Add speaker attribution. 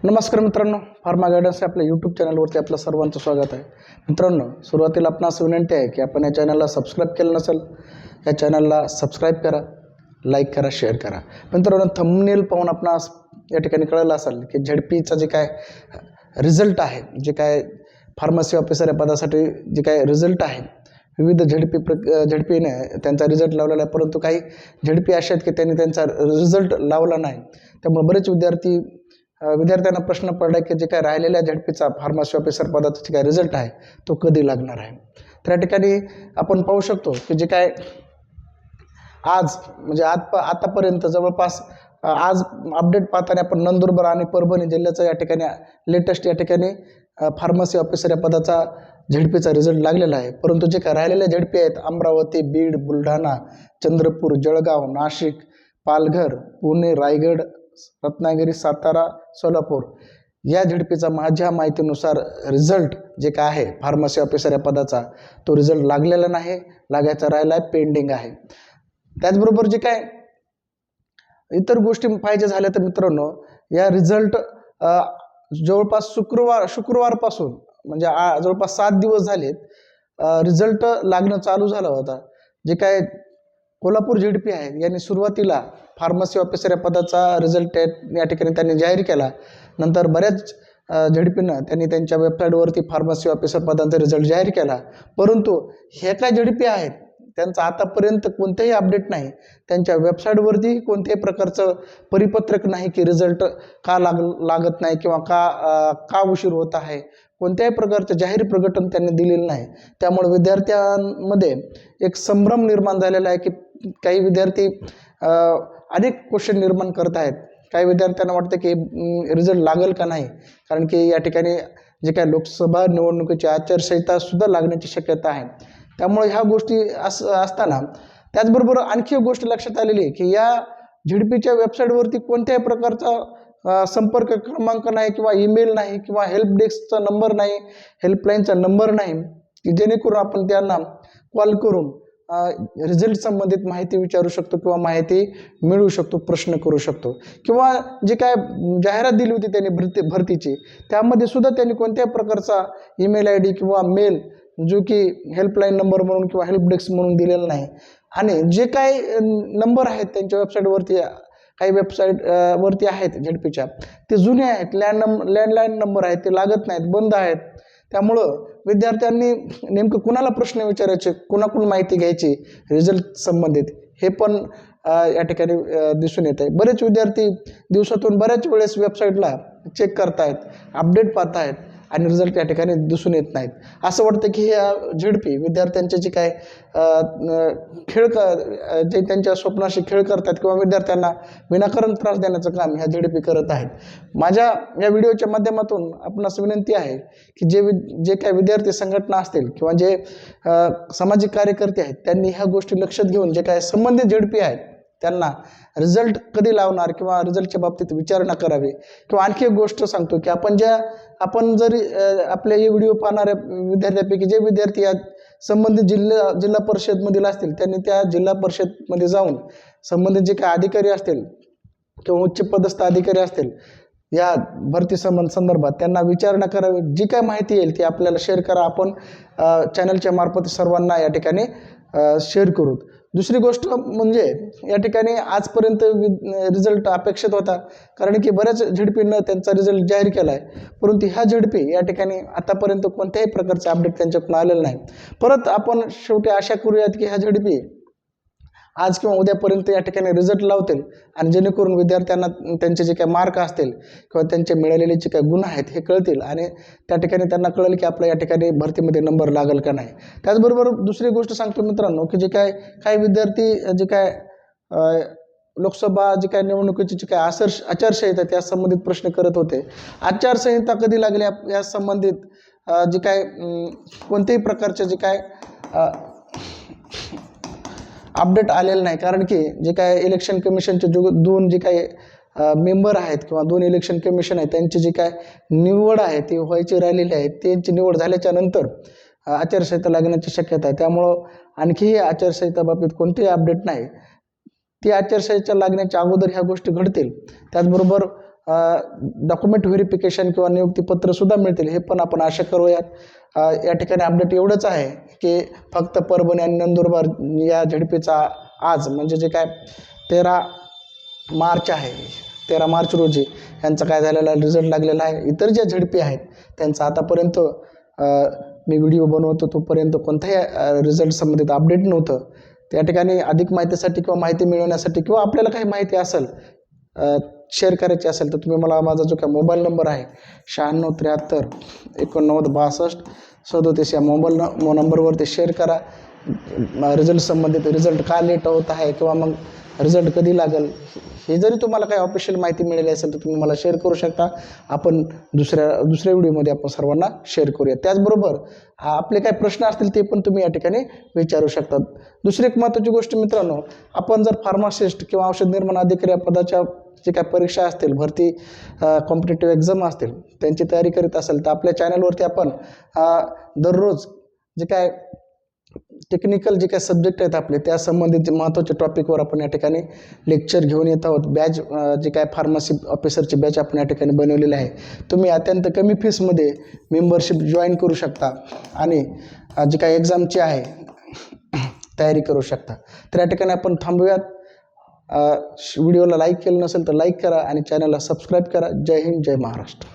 Speaker 1: नमस्कार मित्रांनो, pharma guidance या आपल्या यूट्यूब चॅनलवरती आपलं सर्वांचं स्वागत आहे. मित्रांनो, सुरुवातीला आपणास विनंती आहे की आपण या चॅनलला सबस्क्राईब केलं नसेल, या चॅनलला सबस्क्राईब करा, लाईक करा, शेअर करा. मित्रांनो, थंबनेल पाहून आपणास या ठिकाणी कळलं असेल की झेडपीचा जे काय रिझल्ट आहे, जे काय फार्मसी ऑफिसर या पदासाठी जे काय रिझल्ट आहे, विविध झेडपीने त्यांचा रिझल्ट लावलेला आहे. परंतु काही झेडपी अशा आहेत की त्यांनी त्यांचा रिझल्ट लावला नाही. त्यामुळे बरेच विद्यार्थ्यांना प्रश्न पडला की जे काय राहिलेल्या झेडपीचा फार्मसी ऑफिसर पदाचा जे काय रिझल्ट आहे तो कधी लागणार आहे. तर या ठिकाणी आपण पाहू शकतो की जे काय आज म्हणजे आतापर्यंत जवळपास आज अपडेट पाहताना आपण नंदुरबार आणि परभणी जिल्ह्याचा या ठिकाणी लेटेस्ट या ठिकाणी फार्मसी ऑफिसर या पदाचा झेडपीचा रिझल्ट लागलेला आहे. परंतु जे काय राहिलेल्या झेडपी आहेत अमरावती, बीड, बुलढाणा, चंद्रपूर, जळगाव, नाशिक, पालघर, पुणे, रायगड, रत्नागिरी, सातारा, सोलापूर या झेडपीचा माझ्या माहितीनुसार रिझल्ट जे काय आहे फार्मसी ऑफिसर या पदाचा तो रिझल्ट लागलेला नाही, लागायचा राहिला आहे, पेंडिंग आहे. त्याचबरोबर जे काय इतर गोष्टी पाहिजे झाल्या तर मित्रांनो, या रिझल्ट जवळपास शुक्रवारपासून म्हणजे जवळपास 7 दिवस झालेत रिझल्ट लागणं चालू झाला होता. जे काय कोल्हापूर झेडपी आहे यांनी सुरुवातीला फार्मसी ऑफिसर या पदाचा रिझल्ट या ठिकाणी त्यांनी जाहीर केला. नंतर बऱ्याच झेडपीनं त्यांनी त्यांच्या वेबसाईटवरती फार्मसी ऑफिसर पदाचा रिझल्ट जाहीर केला. परंतु हे काय झेडपी आहेत त्यांचा आतापर्यंत कोणतेही अपडेट नाही, त्यांच्या वेबसाईटवरती कोणत्याही प्रकारचं परिपत्रक नाही की रिझल्ट का लागत नाही किंवा का उशीर होत आहे, कोणत्याही प्रकारचं जाहीर प्रकटन त्यांनी दिलेलं नाही. त्यामुळे विद्यार्थ्यांमध्ये एक संभ्रम निर्माण झालेला आहे की काही विद्यार्थी अनेक क्वेश्चन निर्माण करत आहेत. काही विद्यार्थ्यांना वाटतं की रिझल्ट लागेल का नाही, कारण की या ठिकाणी जे काय लोकसभा निवडणुकीची आचारसंहिता सुद्धा लागण्याची शक्यता आहे. त्यामुळे ह्या गोष्टी असताना त्याचबरोबर आणखी एक गोष्ट लक्षात आलेली आहे की या झेडपीच्या वेबसाईटवरती कोणत्याही प्रकारचा संपर्क क्रमांक नाही किंवा ईमेल नाही किंवा हेल्प डेस्कचा नंबर नाही, हेल्पलाईनचा नंबर नाही की जेणेकरून आपण त्यांना कॉल करून रिझल्ट संबंधित माहिती विचारू शकतो किंवा माहिती मिळवू शकतो, प्रश्न करू शकतो. किंवा जे काय जाहिरात दिली होती त्यांनी भरतीची त्यामध्ये सुद्धा त्यांनी कोणत्याही प्रकारचा ईमेल ID किंवा मेल जो की हेल्पलाईन नंबर म्हणून किंवा हेल्प डेस्क म्हणून दिलेला नाही. आणि जे काय नंबर आहेत त्यांच्या वेबसाईटवरती, काही वेबसाईटवरती आहेत झेडपीच्या ते जुने आहेत, लँडलाईन नंबर आहेत, ते लागत नाहीत, बंद आहेत. त्यामुळं विद्यार्थ्यांनी नेमकं कुणाला प्रश्न विचारायचे, कुणाकडून माहिती घ्यायची रिझल्ट संबंधित हे पण या ठिकाणी दिसून येत आहे. बरेच विद्यार्थी दिवसातून बऱ्याच वेळेस वेबसाईटला चेक करतायत, अपडेट पाहतायत आणि रिझल्ट या ठिकाणी दिसून येत नाहीत. असं वाटतं की ह्या झेडपी विद्यार्थ्यांचे जे काय जे त्यांच्या स्वप्नाशी खेळ करतात किंवा विद्यार्थ्यांना विनाकारण त्रास देण्याचं काम ह्या झेडपी करत आहेत. माझ्या या व्हिडिओच्या माध्यमातून आपणास विनंती आहे की जे काय विद्यार्थी संघटना असतील किंवा जे सामाजिक कार्यकर्ते आहेत त्यांनी ह्या गोष्टी लक्षात घेऊन जे काय संबंधित झेडपी आहेत त्यांना रिझल्ट कधी लावणार किंवा रिझल्टच्या बाबतीत विचारणा करावी. किंवा आणखी एक गोष्ट सांगतो की आपण जरी आपल्या हे व्हिडिओ पाहणाऱ्या विद्यार्थ्यांपैकी जे विद्यार्थी या संबंधित जिल्हा परिषदमधील असतील त्यांनी त्या जिल्हा परिषदमध्ये जाऊन संबंधित जे काय अधिकारी असतील किंवा उच्च पदस्थ अधिकारी असतील या भरती संदर्भात त्यांना विचारणा करावी. जी काय माहिती येईल ती आपल्याला शेअर करा. आपण चॅनलच्या मार्फत सर्वांना या ठिकाणी शेअर करू. दुसरी गोष्ट म्हणजे या ठिकाणी आजपर्यंत रिझल्ट अपेक्षित होता, कारण की बऱ्याच झेडपीनं त्यांचा रिझल्ट जाहीर केला आहे. परंतु ह्या झेडपी या ठिकाणी आतापर्यंत कोणत्याही प्रकारचं अपडेट त्यांच्याकडून आलेलं नाही. परत आपण शेवटी आशा करूयात की ह्या झेडपी आज किंवा उद्यापर्यंत या ठिकाणी रिझल्ट लावतील आणि जेणेकरून विद्यार्थ्यांना त्यांचे जे काही मार्क असतील किंवा त्यांचे मिळालेले जे काही गुण आहेत हे कळतील आणि त्या ठिकाणी त्यांना कळेल की आपल्या या ठिकाणी भरतीमध्ये नंबर लागेल का नाही. त्याचबरोबर दुसरी गोष्ट सांगतो मित्रांनो की जे काही विद्यार्थी जे काय लोकसभा जे काय निवडणुकीची जी काय आचारसंहिता त्या संबंधित प्रश्न करत होते. आचारसंहिता कधी लागली या संबंधित जे काय कोणत्याही प्रकारचे जे काय अपडेट आलेलं नाही, कारण की जे काय इलेक्शन कमिशनचे दोन जे काही मेंबर आहेत किंवा 2 इलेक्शन कमिशन आहेत त्यांची जी काय निवड आहे ती व्हायची राहिलेली आहे. त्यांची निवड झाल्याच्या नंतर आचारसंहिता लागण्याची शक्यता आहे. त्यामुळं आणखीही आचारसंहिता बाबतीत कोणतेही अपडेट नाही. ती आचारसंहिता लागण्याच्या अगोदर ह्या गोष्टी घडतील. त्याचबरोबर डॉक्युमेंट व्हेरिफिकेशन किंवा नियुक्तीपत्रसुद्धा मिळतील, हे पण आपण आशा करूयात. या ठिकाणी अपडेट एवढंच आहे की फक्त परभणी आणि नंदुरबार या झडपीचा आज म्हणजे जे काय 13 मार्च आहे, 13 मार्च रोजी यांचा काय झालेला रिझल्ट लागलेला आहे. इतर ज्या झडपी आहेत त्यांचा आतापर्यंत मी व्हिडिओ बनवतो तोपर्यंत कोणत्याही रिझल्ट संबंधित अपडेट नव्हतं. त्या ठिकाणी अधिक माहितीसाठी किंवा माहिती मिळवण्यासाठी किंवा आपल्याला काही माहिती असेल शेअर करायची असेल तर तुम्ही मला माझा जो काय मोबाईल नंबर आहे 96 73 89 62 37 या मोबाईल नंबरवरती शेअर करा. रिझल्ट संबंधित रिझल्ट का लेट होत आहे किंवा मग रिझल्ट कधी लागेल हे जरी तुम्हाला काही ऑफिशियल माहिती मिळाली असेल तर तुम्ही मला शेअर करू शकता. आपण दुसऱ्या व्हिडिओमध्ये आपण सर्वांना शेअर करूया. त्याचबरोबर आपले काही प्रश्न असतील ते पण तुम्ही या ठिकाणी विचारू शकता. दुसरी एक महत्त्वाची गोष्ट मित्रांनो, आपण जर फार्मासिस्ट किंवा औषध निर्माण अधिकारी या पदाच्या जे काय परीक्षा असतील, भरती कॉम्पिटेटिव्ह एक्झाम असतील त्यांची तयारी करीत असेल तर आपल्या चॅनलवरती आपण दररोज जे काय टेक्निकल जे काही सब्जेक्ट आहेत आपले त्या संबंधित महत्त्वाच्या टॉपिकवर आपण या ठिकाणी लेक्चर घेऊन येत आहोत. बॅच जे काय फार्मसी ऑफिसरची बॅच आपण या ठिकाणी बनवलेली आहे. तुम्ही अत्यंत कमी फीसमध्ये मेंबरशिप जॉईन करू शकता आणि जे काही एक्झामची आहे तयारी करू शकता. तर या ठिकाणी आपण थांबूयात. व्हिडिओला लाईक केलं नसेल तर लाईक करा आणि चॅनलला सबस्क्राईब करा. जय हिंद, जय महाराष्ट्र.